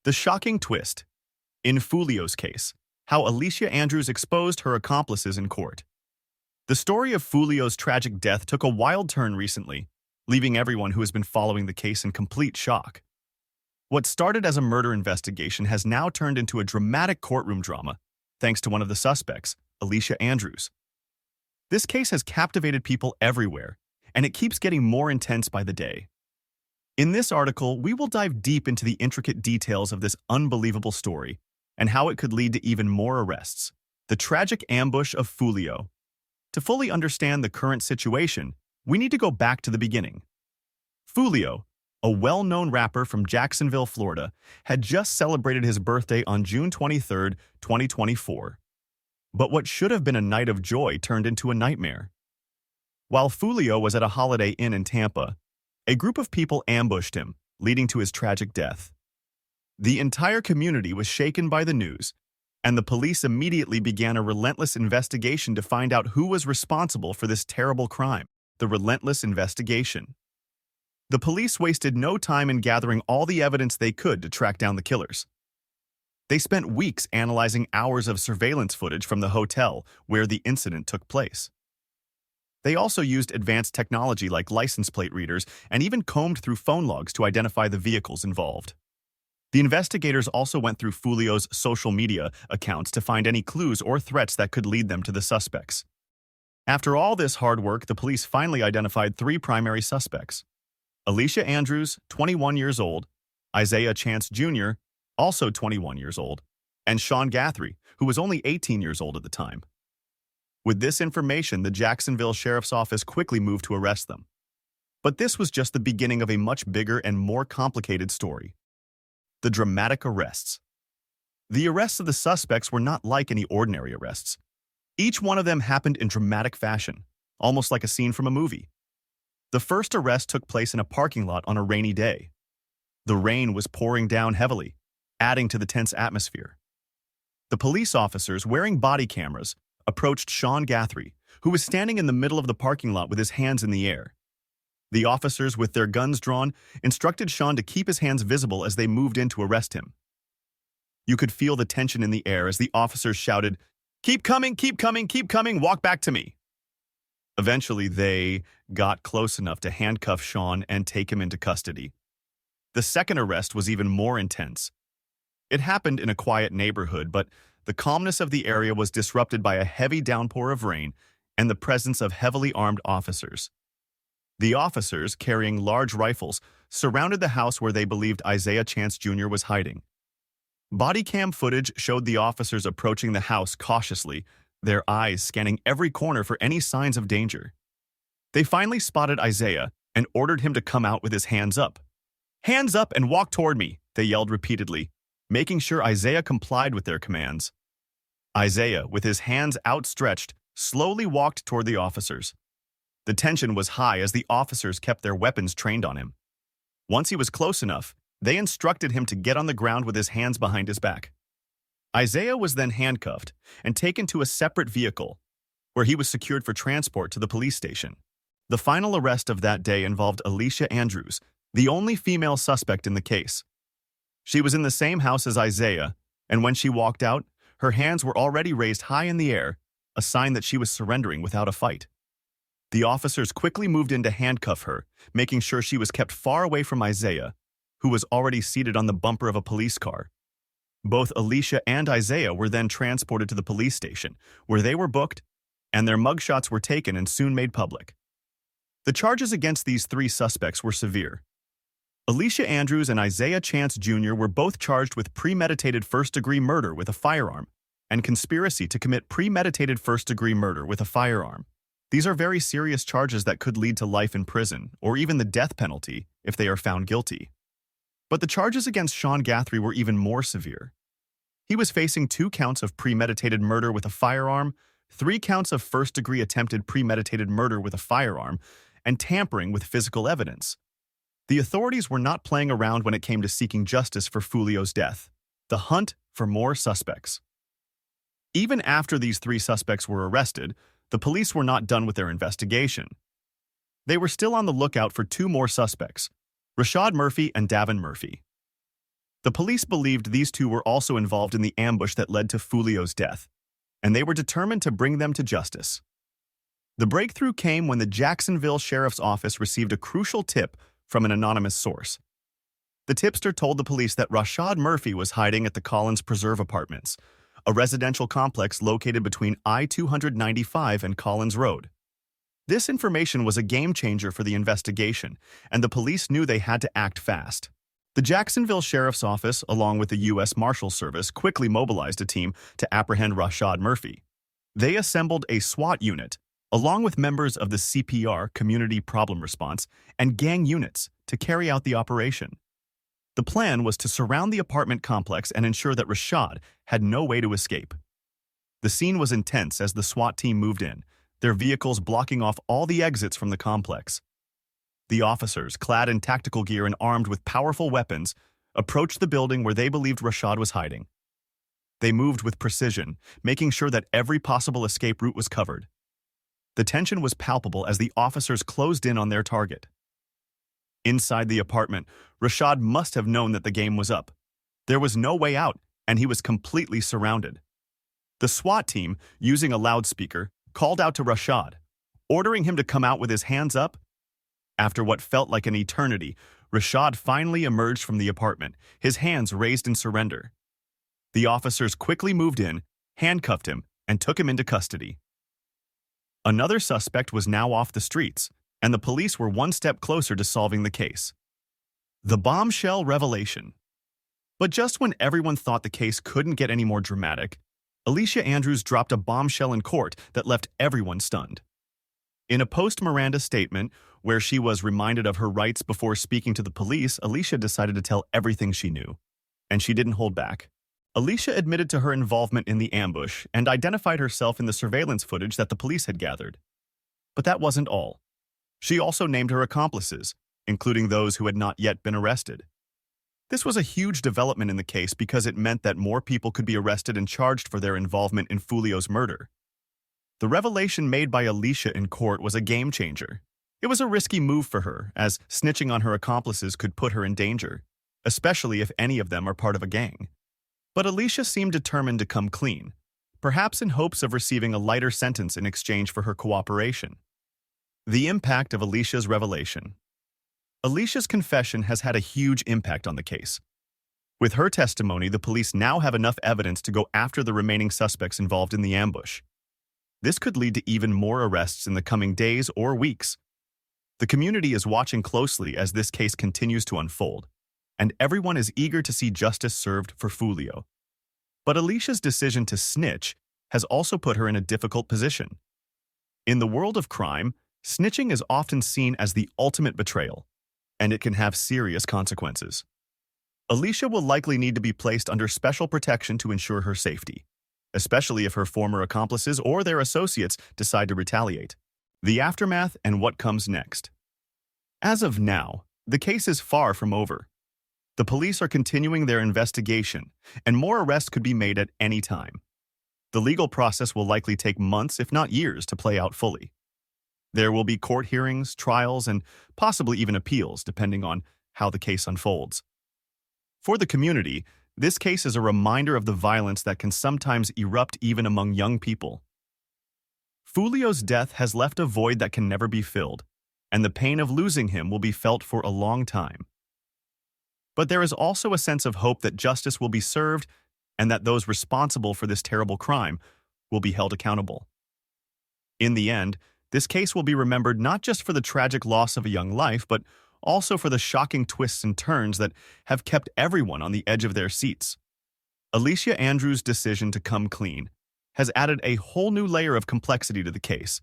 The shocking twist. In Foolio's case, how Alicia Andrews exposed her accomplices in court. The story of Foolio's tragic death took a wild turn recently, leaving everyone who has been following the case in complete shock. What started as a murder investigation has now turned into a dramatic courtroom drama, thanks to one of the suspects, Alicia Andrews. This case has captivated people everywhere, and it keeps getting more intense by the day. In this article, we will dive deep into the intricate details of this unbelievable story and how it could lead to even more arrests. The tragic ambush of Foolio. To fully understand the current situation, we need to go back to the beginning. Foolio, a well-known rapper from Jacksonville, Florida, had just celebrated his birthday on June 23, 2024. But what should have been a night of joy turned into a nightmare. While Foolio was at a Holiday Inn in Tampa, a group of people ambushed him, leading to his tragic death. The entire community was shaken by the news, and the police immediately began a relentless investigation to find out who was responsible for this terrible crime. The Relentless Investigation. The police wasted no time in gathering all the evidence they could to track down the killers. They spent weeks analyzing hours of surveillance footage from the hotel where the incident took place. They also used advanced technology like license plate readers and even combed through phone logs to identify the vehicles involved. The investigators also went through Foolio's social media accounts to find any clues or threats that could lead them to the suspects. After all this hard work, the police finally identified three primary suspects: Alicia Andrews, 21 years old, Isaiah Chance Jr., also 21 years old, and Sean Guthrie, who was only 18 years old at the time. With this information, the Jacksonville Sheriff's Office quickly moved to arrest them. But this was just the beginning of a much bigger and more complicated story. The dramatic arrests. The arrests of the suspects were not like any ordinary arrests. Each one of them happened in dramatic fashion, almost like a scene from a movie. The first arrest took place in a parking lot on a rainy day. The rain was pouring down heavily, adding to the tense atmosphere. The police officers, wearing body cameras, approached Sean Guthrie, who was standing in the middle of the parking lot with his hands in the air. The officers, with their guns drawn, instructed Sean to keep his hands visible as they moved in to arrest him. You could feel the tension in the air as the officers shouted, "Keep coming, keep coming, keep coming, walk back to me." Eventually, they got close enough to handcuff Sean and take him into custody. The second arrest was even more intense. It happened in a quiet neighborhood, but the calmness of the area was disrupted by a heavy downpour of rain and the presence of heavily armed officers. The officers, carrying large rifles, surrounded the house where they believed Isaiah Chance Jr. was hiding. Body cam footage showed the officers approaching the house cautiously, their eyes scanning every corner for any signs of danger. They finally spotted Isaiah and ordered him to come out with his hands up. "Hands up and walk toward me," they yelled repeatedly, making sure Isaiah complied with their commands. Isaiah, with his hands outstretched, slowly walked toward the officers. The tension was high as the officers kept their weapons trained on him. Once he was close enough, they instructed him to get on the ground with his hands behind his back. Isaiah was then handcuffed and taken to a separate vehicle, where he was secured for transport to the police station. The final arrest of that day involved Alicia Andrews, the only female suspect in the case. She was in the same house as Isaiah, and when she walked out, her hands were already raised high in the air, a sign that she was surrendering without a fight. The officers quickly moved in to handcuff her, making sure she was kept far away from Isaiah, who was already seated on the bumper of a police car. Both Alicia and Isaiah were then transported to the police station, where they were booked, and their mugshots were taken and soon made public. The charges against these three suspects were severe. Alicia Andrews and Isaiah Chance Jr. were both charged with premeditated first-degree murder with a firearm and conspiracy to commit premeditated first-degree murder with a firearm. These are very serious charges that could lead to life in prison or even the death penalty if they are found guilty. But the charges against Sean Guthrie were even more severe. He was facing 2 counts of premeditated murder with a firearm, 3 counts of first-degree attempted premeditated murder with a firearm, and tampering with physical evidence. The authorities were not playing around when it came to seeking justice for Foolio's death. The hunt for more suspects. Even after these 3 suspects were arrested, the police were not done with their investigation. They were still on the lookout for 2 more suspects, Rashad Murphy and Davin Murphy. The police believed these two were also involved in the ambush that led to Foolio's death, and they were determined to bring them to justice. The breakthrough came when the Jacksonville Sheriff's Office received a crucial tip from an anonymous source. The tipster told the police that Rashad Murphy was hiding at the Collins Preserve Apartments, a residential complex located between I-295 and Collins Road. This information was a game-changer for the investigation, and the police knew they had to act fast. The Jacksonville Sheriff's Office, along with the U.S. Marshals Service, quickly mobilized a team to apprehend Rashad Murphy. They assembled a SWAT unit, along with members of the CPR, Community Problem Response, and gang units to carry out the operation. The plan was to surround the apartment complex and ensure that Rashad had no way to escape. The scene was intense as the SWAT team moved in, their vehicles blocking off all the exits from the complex. The officers, clad in tactical gear and armed with powerful weapons, approached the building where they believed Rashad was hiding. They moved with precision, making sure that every possible escape route was covered. The tension was palpable as the officers closed in on their target. Inside the apartment, Rashad must have known that the game was up. There was no way out, and he was completely surrounded. The SWAT team, using a loudspeaker, called out to Rashad, ordering him to come out with his hands up. After what felt like an eternity, Rashad finally emerged from the apartment, his hands raised in surrender. The officers quickly moved in, handcuffed him, and took him into custody. Another suspect was now off the streets, and the police were one step closer to solving the case. The bombshell revelation. But just when everyone thought the case couldn't get any more dramatic, Alicia Andrews dropped a bombshell in court that left everyone stunned. In a post-Miranda statement, where she was reminded of her rights before speaking to the police, Alicia decided to tell everything she knew, and she didn't hold back. Alicia admitted to her involvement in the ambush and identified herself in the surveillance footage that the police had gathered. But that wasn't all. She also named her accomplices, including those who had not yet been arrested. This was a huge development in the case because it meant that more people could be arrested and charged for their involvement in Foolio's murder. The revelation made by Alicia in court was a game-changer. It was a risky move for her, as snitching on her accomplices could put her in danger, especially if any of them are part of a gang. But Alicia seemed determined to come clean, perhaps in hopes of receiving a lighter sentence in exchange for her cooperation. The impact of Alicia's revelation. Alicia's confession has had a huge impact on the case. With her testimony, the police now have enough evidence to go after the remaining suspects involved in the ambush. This could lead to even more arrests in the coming days or weeks. The community is watching closely as this case continues to unfold, and everyone is eager to see justice served for Foolio. But Alicia's decision to snitch has also put her in a difficult position. In the world of crime, snitching is often seen as the ultimate betrayal, and it can have serious consequences. Alicia will likely need to be placed under special protection to ensure her safety, especially if her former accomplices or their associates decide to retaliate. The aftermath and what comes next. As of now, the case is far from over. The police are continuing their investigation, and more arrests could be made at any time. The legal process will likely take months, if not years, to play out fully. There will be court hearings, trials, and possibly even appeals, depending on how the case unfolds. For the community, this case is a reminder of the violence that can sometimes erupt even among young people. Foolio's death has left a void that can never be filled, and the pain of losing him will be felt for a long time. But there is also a sense of hope that justice will be served and that those responsible for this terrible crime will be held accountable. In the end, this case will be remembered not just for the tragic loss of a young life, but also for the shocking twists and turns that have kept everyone on the edge of their seats. Alicia Andrews' decision to come clean has added a whole new layer of complexity to the case,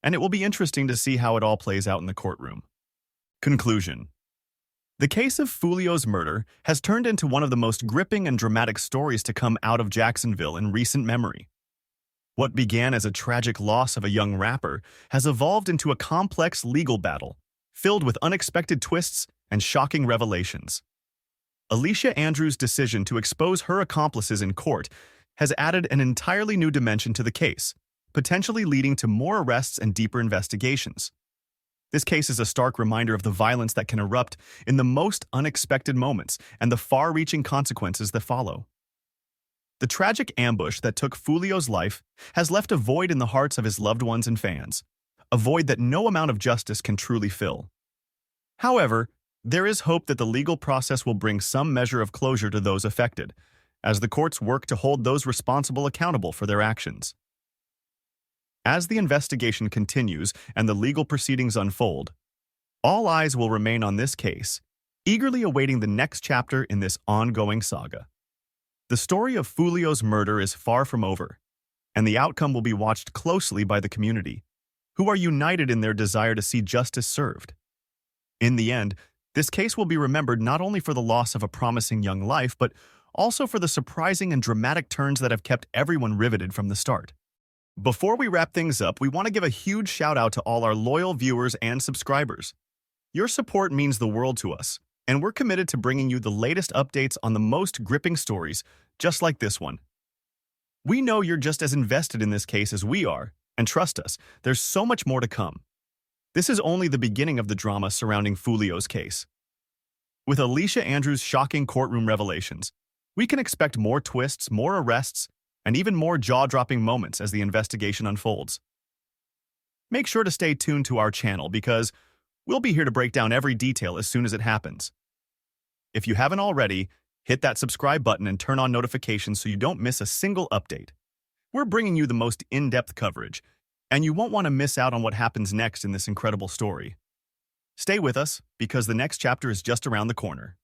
and it will be interesting to see how it all plays out in the courtroom. Conclusion. The case of Foolio's murder has turned into one of the most gripping and dramatic stories to come out of Jacksonville in recent memory. What began as a tragic loss of a young rapper has evolved into a complex legal battle, filled with unexpected twists and shocking revelations. Alicia Andrews' decision to expose her accomplices in court has added an entirely new dimension to the case, potentially leading to more arrests and deeper investigations. This case is a stark reminder of the violence that can erupt in the most unexpected moments and the far-reaching consequences that follow. The tragic ambush that took Foolio's life has left a void in the hearts of his loved ones and fans, a void that no amount of justice can truly fill. However, there is hope that the legal process will bring some measure of closure to those affected, as the courts work to hold those responsible accountable for their actions. As the investigation continues and the legal proceedings unfold, all eyes will remain on this case, eagerly awaiting the next chapter in this ongoing saga. The story of Foolio's murder is far from over, and the outcome will be watched closely by the community, who are united in their desire to see justice served. In the end, this case will be remembered not only for the loss of a promising young life, but also for the surprising and dramatic turns that have kept everyone riveted from the start. Before we wrap things up, we want to give a huge shout out to all our loyal viewers and subscribers. Your support means the world to us, and we're committed to bringing you the latest updates on the most gripping stories, just like this one. We know you're just as invested in this case as we are, and trust us, there's so much more to come. This is only the beginning of the drama surrounding Foolio's case. With Alicia Andrews' shocking courtroom revelations, we can expect more twists, more arrests, and even more jaw-dropping moments as the investigation unfolds. Make sure to stay tuned to our channel because we'll be here to break down every detail as soon as it happens. If you haven't already, hit that subscribe button and turn on notifications so you don't miss a single update. We're bringing you the most in-depth coverage, and you won't want to miss out on what happens next in this incredible story. Stay with us because the next chapter is just around the corner.